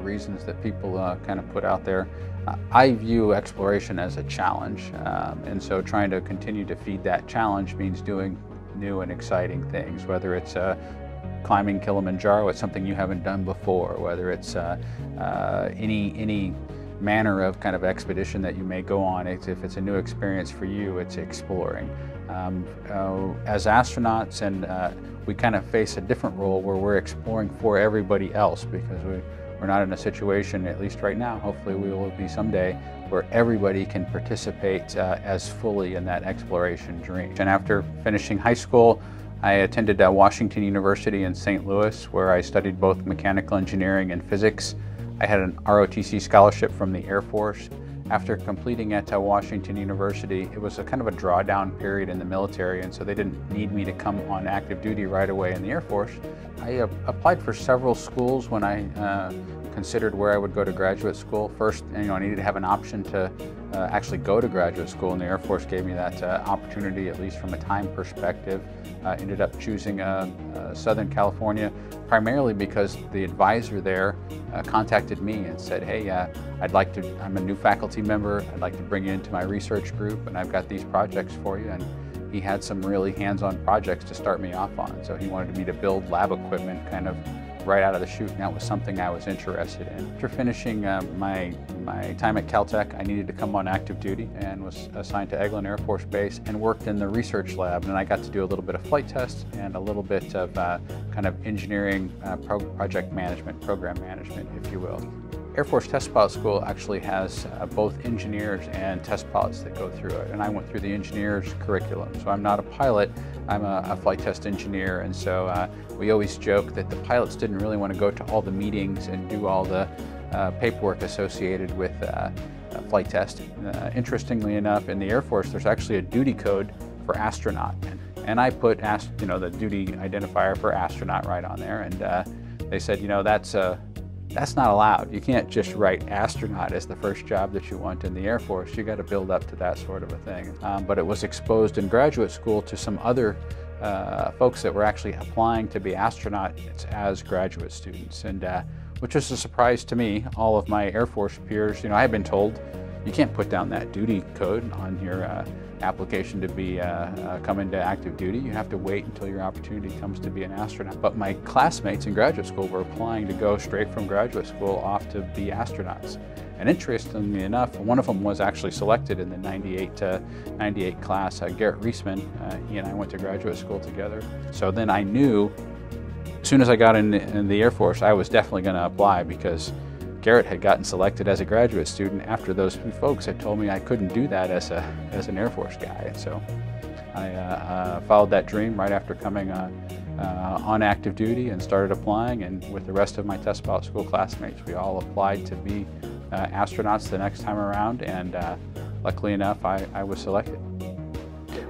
reasons that people kind of put out there. I view exploration as a challenge, and so trying to continue to feed that challenge means doing new and exciting things, whether it's climbing Kilimanjaro, it's something you haven't done before, whether it's any manner of kind of expedition that you may go on. If it's a new experience for you, it's exploring. As astronauts, and we kind of face a different role where we're exploring for everybody else, because we're not in a situation, at least right now, hopefully we will be someday, where everybody can participate as fully in that exploration dream. And after finishing high school, I attended Washington University in St. Louis, where I studied both mechanical engineering and physics. I had an ROTC scholarship from the Air Force. After completing at Washington University, it was a kind of a drawdown period in the military, and so they didn't need me to come on active duty right away in the Air Force. I applied for several schools when I considered where I would go to graduate school. First, I needed to have an option to actually go to graduate school, and the Air Force gave me that opportunity, at least from a time perspective. Ended up choosing Southern California, primarily because the advisor there contacted me and said, hey, I'm a new faculty member, I'd like to bring you into my research group, and I've got these projects for you. And he had some really hands-on projects to start me off on. So he wanted me to build lab equipment kind of right out of the chute, and that was something I was interested in. After finishing my time at Caltech, I needed to come on active duty and was assigned to Eglin Air Force Base and worked in the research lab, and I got to do a little bit of flight tests and a little bit of kind of engineering, project management, program management, if you will. Air Force Test Pilot School actually has both engineers and test pilots that go through it, and I went through the engineers curriculum. So I'm not a pilot, I'm a flight test engineer, and so we always joke that the pilots didn't really want to go to all the meetings and do all the paperwork associated with flight testing. Interestingly enough, in the Air Force there's actually a duty code for astronaut, and I put the duty identifier for astronaut right on there, and they said, that's not allowed. You can't just write astronaut as the first job that you want in the Air Force. You got to build up to that sort of a thing. But it was exposed in graduate school to some other folks that were actually applying to be astronauts as graduate students, and which was a surprise to me. All of my Air Force peers, I had been told you can't put down that duty code on your application to be come into active duty. You have to wait until your opportunity comes to be an astronaut. But my classmates in graduate school were applying to go straight from graduate school off to be astronauts. And interestingly enough, one of them was actually selected in the 98 class, Garrett Reisman. He and I went to graduate school together. So then I knew, as soon as I got in the Air Force, I was definitely going to apply, because Garrett had gotten selected as a graduate student after those few folks had told me I couldn't do that as an Air Force guy. And so I followed that dream right after coming on active duty and started applying, and with the rest of my test pilot school classmates, we all applied to be astronauts the next time around, and luckily enough I was selected.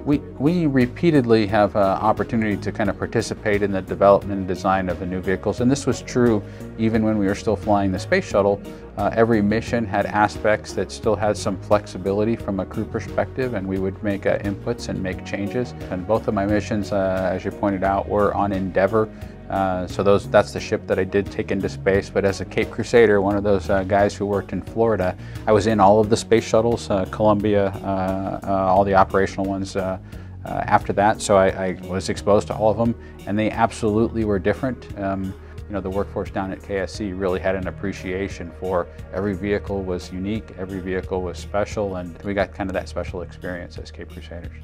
We repeatedly have opportunity to kind of participate in the development and design of the new vehicles, and this was true even when we were still flying the space shuttle. Every mission had aspects that still had some flexibility from a crew perspective, and we would make inputs and make changes. And both of my missions, as you pointed out, were on Endeavour. So that's the ship that I did take into space. But as a Cape Crusader, one of those guys who worked in Florida, I was in all of the space shuttles, Columbia, all the operational ones after that. So I was exposed to all of them, and they absolutely were different. The workforce down at KSC really had an appreciation for every vehicle was unique, every vehicle was special, and we got kind of that special experience as Cape Crusaders.